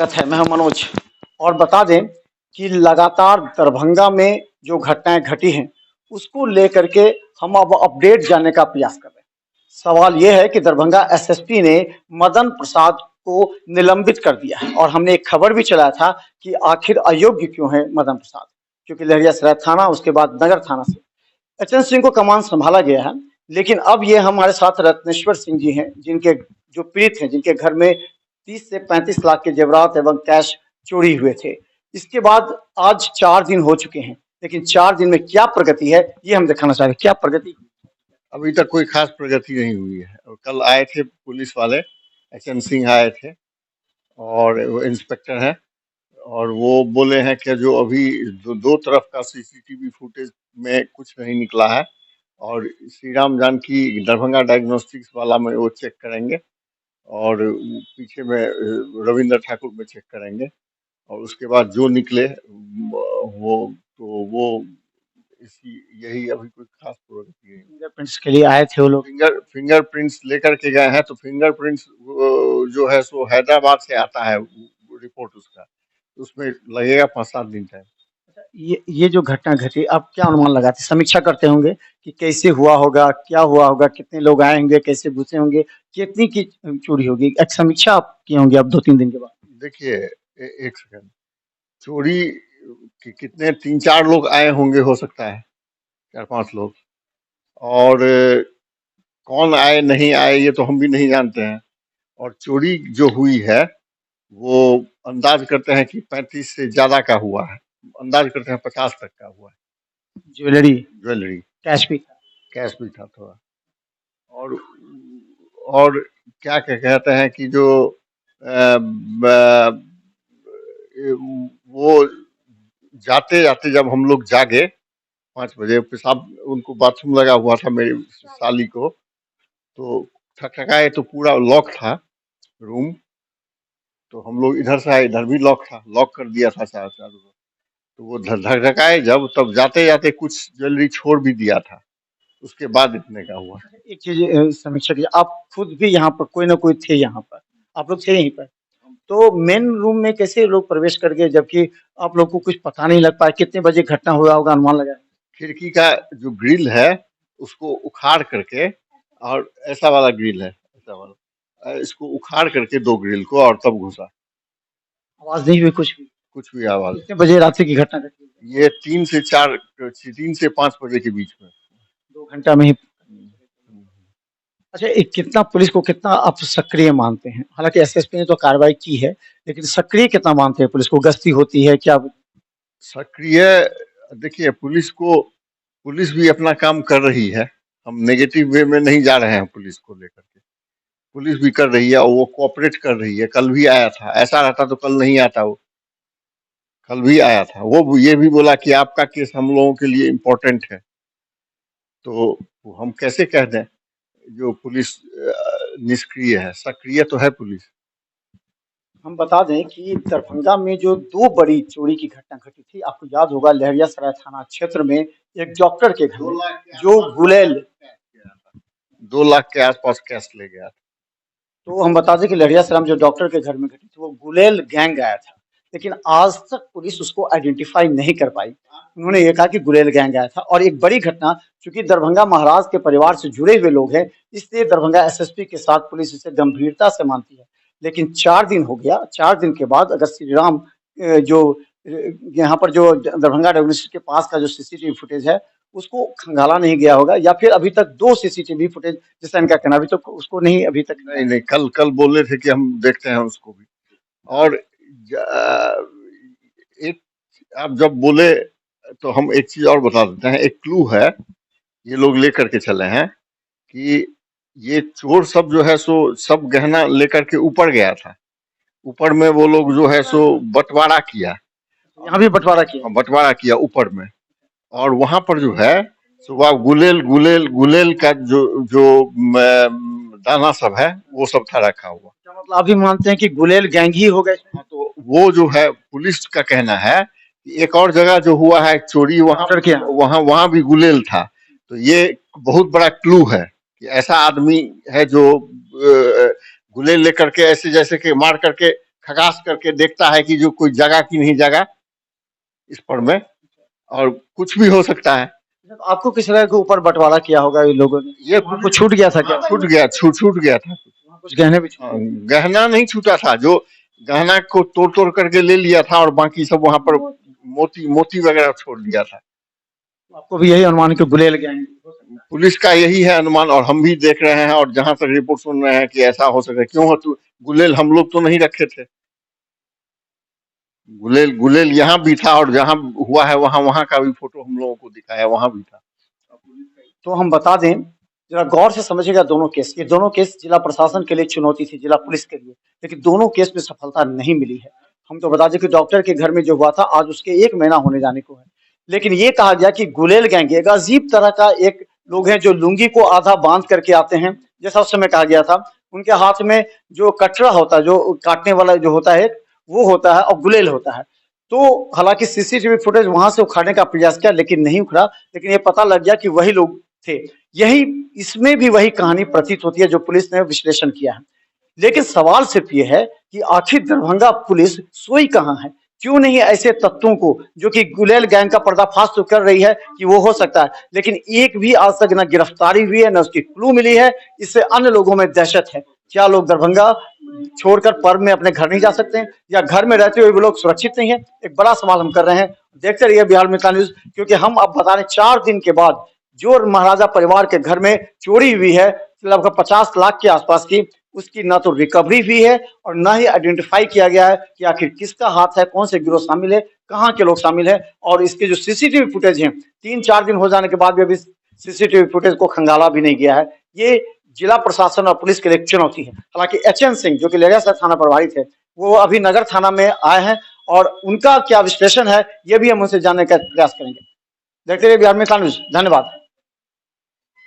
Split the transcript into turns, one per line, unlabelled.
स्वागत है। मैं हूं मनोज और बता दें कि लगातार दरभंगा में जो घटनाएं घटी हैं उसको लेकर के हम अब अपडेट जानने का प्रयास कर रहे हैं। सवाल यह है कि दरभंगा एसएसपी ने मदन प्रसाद को निलंबित कर दिया है और हमने एक खबर भी चलाया था कि आखिर अयोग्य क्यों है मदन प्रसाद, क्योंकि लहरियासराय थाना उसके बाद नगर थाना से एचएन सिंह को कमान संभाला गया है। लेकिन अब ये हमारे साथ रत्नेश्वर सिंह जी हैं, जिनके जो पीड़ित हैं, जिनके घर में 30 से 35 लाख के जेवरात एवं कैश चोरी हुए थे। इसके बाद आज 4 दिन हो चुके हैं, लेकिन 4 दिन में क्या प्रगति है ये हम दिखाना चाह रहे हैं। क्या प्रगति?
अभी तक कोई खास प्रगति नहीं हुई है। और कल आए थे पुलिस वाले, एचएन सिंह आए थे और वो इंस्पेक्टर हैं, और वो बोले हैं कि जो अभी दो तरफ का सीसीटीवी फुटेज में कुछ नहीं निकला है, और श्री राम जानकी दरभंगा डायग्नोस्टिक्स वाला में वो चेक करेंगे, और पीछे में रविंद्र ठाकुर में चेक करेंगे, और उसके बाद जो निकले वो इसी यही अभी कोई खास प्रगति नहीं।
फिंगरप्रिंट्स के लिए आए थे वो लोग।
फिंगरप्रिंट्स लेकर के गए हैं, तो फिंगरप्रिंट्स जो है सो हैदराबाद से आता है रिपोर्ट उसका, तो उसमें लगेगा 5-7 दिन टाइम।
ये जो घटना घटी, आप क्या अनुमान लगाते, समीक्षा करते होंगे कि कैसे हुआ होगा, क्या हुआ होगा, कितने लोग आए होंगे, कैसे घुसे होंगे, कितनी की चोरी होगी, एक समीक्षा आप किए होंगे अब 2-3 दिन के बाद?
देखिए, एक सेकंड, चोरी कितने 3-4 लोग आए होंगे, हो सकता है 4-5 लोग, और कौन आए नहीं आए ये तो हम भी नहीं जानते हैं। और चोरी जो हुई है वो अंदाज करते हैं कि 35 से ज्यादा का हुआ है, अंदाज करते हैं 50 तक का हुआ है।
ज्वेलरी कैश भी?
कैश भी था थोड़ा। और क्या क्या कहते हैं कि जो वो जाते जाते जब हम लोग जागे 5 बजे, पेशाब उनको बाथरूम लगा हुआ था मेरी साली को, तो ठकठकाए तो पूरा लॉक था रूम, तो हम लोग इधर से आए, इधर भी लॉक था, लॉक कर दिया था चारों। तो वो धकधकाए जब, तब जाते जाते कुछ ज्वेलरी छोड़ भी दिया था, उसके बाद इतने का हुआ।
एक चीज समीक्षा कीजिए, आप खुद भी यहाँ पर कोई ना कोई थे, यहाँ पर आप लोग थे यहीं पर, तो मेन रूम में कैसे लोग प्रवेश कर गए जबकि आप लोग को कुछ पता नहीं लग पाया? कितने बजे घटना हुआ होगा, अनुमान लगाए?
खिड़की का जो ग्रिल है उसको उखाड़ करके, और ऐसा वाला ग्रिल है, ऐसा वाला, इसको उखाड़ करके 2 ग्रिल को, और तब घुसा।
आवाज नहीं हुई कुछ भी?
कुछ भी आवाज।
कितने बजे रात्रि की घटना घटी?
ये 3 से 4, 3 से 5 बजे के बीच में,
2 घंटा में ही। अच्छा, एक कितना पुलिस को कितना आप सक्रिय मानते हैं? हालांकि एसएसपी ने तो कार्रवाई की है, लेकिन सक्रिय कितना मानते हैं पुलिस को? गश्ती होती है क्या?
सक्रिय, देखिए पुलिस भी अपना काम कर रही है, हम नेगेटिव वे में नहीं जा रहे हैं पुलिस को लेकर के। पुलिस भी कर रही है और वो कोऑपरेट कर रही है। कल भी आया था, ऐसा रहता तो कल नहीं आता वो, कल भी आया था। वो ये भी बोला कि आपका केस हम लोगों के लिए इम्पोर्टेंट है, तो हम कैसे कह दें जो पुलिस निष्क्रिय है? सक्रिय तो है पुलिस।
हम बता दें कि दरभंगा में जो 2 बड़ी चोरी की घटना घटी थी, आपको याद होगा, लहरियासराय थाना क्षेत्र में एक डॉक्टर के घर में जो गुलेल
2 लाख के आसपास कैश ले गया था।
तो हम बता दें कि लहरियासराय में जो डॉक्टर के घर में घटी थी वो गुलेल गैंग आया था, लेकिन आज तक पुलिस उसको आइडेंटिफाई नहीं कर पाई। उन्होंने ये कहा कि गुलेल गैंग आया था। और एक बड़ी घटना, चूंकि दरभंगा महाराज के परिवार से जुड़े हुए लोग हैं, इसलिए दरभंगा एसएसपी के साथ पुलिस इसे गंभीरता से मानती है। लेकिन 4 दिन हो गया, 4 दिन के बाद अगर श्री राम जो यहाँ पर जो दरभंगा डायग्नोस्टिक के पास का जो सीसीटीवी फुटेज है उसको खंगाला नहीं गया होगा, या फिर अभी तक 2 सीसीटीवी फुटेज जैसा इनका कहना, अभी तक उसको नहीं, अभी तक
नहीं, कल बोल रहे थे कि हम देखते हैं उसको भी। और एक, आप जब बोले तो हम एक चीज और बता देते हैं, एक क्लू है ये लोग लेकर के चले हैं कि ये चोर सब जो है सो सब गहना लेकर के ऊपर गया था। ऊपर में वो लोग जो है सो बंटवारा किया,
यहाँ भी बंटवारा किया
ऊपर में। और वहां पर जो है सुबह गुलेल का जो दाना सब है वो सब था रखा हुआ।
मतलब आप भी मानते हैं कि गुलेल गैंग ही हो गए?
तो वो जो है पुलिस का कहना है कि एक और जगह जो हुआ है चोरी, वहां भी गुलेल था। तो ये बहुत बड़ा क्लू है कि ऐसा आदमी है जो गुलेल लेकर के ऐसे जैसे कि मार करके खगास करके देखता है कि जो कोई जगह की नहीं जगह इस पर में, और कुछ भी हो सकता है।
तो आपको किस तरह के ऊपर बंटवारा किया होगा ये लोगों ने?
ये
आपको छूट गया था क्या?
छूट गया था।
वहाँ कुछ गहने भी
हाँ, गहना नहीं छूटा था, जो गहना को तोड़ तोड़ करके ले लिया था और बाकी सब वहां पर मोती मोती वगैरह छोड़ दिया था।
आपको भी यही अनुमान कि गुलेल गैंग?
पुलिस का यही है अनुमान, और हम भी देख रहे हैं और जहां तक रिपोर्ट सुन रहे हैं कि ऐसा हो सके। क्यों हो तो गुलेल हम लोग तो नहीं रखे थे, गुलेल गुलेल यहाँ भी था, और जहां हुआ है वहां वहां का भी फोटो हम लोगों को दिखाया, वहां भी था।
तो हम बता दें, जरा गौर से समझिएगा दोनों केस। ये दोनों केस जिला प्रशासन के लिए चुनौती थी, जिला पुलिस के लिए, लेकिन दोनों केस में सफलता नहीं मिली है। हम तो बता दें कि डॉक्टर के घर में जो हुआ था आज उसके 1 महीना होने जाने को है, लेकिन ये कहा गया कि गुलेल गैंग एक अजीब तरह का एक लोग हैं जो लुंगी को आधा बांध करके आते हैं, जैसा उस समय कहा गया था। उनके हाथ में जो कटरा होता है, जो काटने वाला जो होता है, वो होता है और गुलेल होता है। तो हालांकि सीसीटीवी फुटेज वहां से उखाड़ने का प्रयास किया लेकिन नहीं उखड़ा, लेकिन ये पता लग गया कि वही लोग थे। यही इसमें भी वही कहानी प्रतीत होती है जो पुलिस ने विश्लेषण किया है। लेकिन सवाल सिर्फ ये है कि आखिर दरभंगा पुलिस सोई कहां है? क्यों नहीं ऐसे तत्वों को, जो कि गुलेल गैंग का पर्दाफाश तो कर रही है कि वो हो सकता है, लेकिन एक भी आज तक न गिरफ्तारी हुई है, न उसकी क्लू मिली है। इससे अन्य लोगों में दहशत है। क्या लोग दरभंगा छोड़कर पर्व में अपने घर नहीं जा सकते हैं, या घर में रहते हुए वो लोग सुरक्षित नहीं है? एक बड़ा सवाल हम कर रहे हैं। देखते रहिए बिहार मित्र न्यूज, क्योंकि हम अब बता रहे 4 दिन के बाद जो महाराजा परिवार के घर में चोरी हुई है लगभग 50 लाख के आसपास की, उसकी ना तो रिकवरी हुई है और ना ही आइडेंटिफाई किया गया है कि आखिर किसका हाथ है, कौन से गिरोह शामिल है, कहां के लोग शामिल है। और इसके जो सीसीटीवी फुटेज हैं, 3-4 दिन हो जाने के बाद भी अभी सीसीटीवी फुटेज को खंगाला भी नहीं गया है। ये जिला प्रशासन और पुलिस के लिए चुनौती है। हालांकि एचएन सिंह जो कि लेगा थाना प्रभारी थे, वो अभी नगर थाना में आए हैं और उनका क्या विश्लेषण है ये भी हम उनसे जानने का प्रयास करेंगे। देखते रहिए बिहार में न्यूज। धन्यवाद।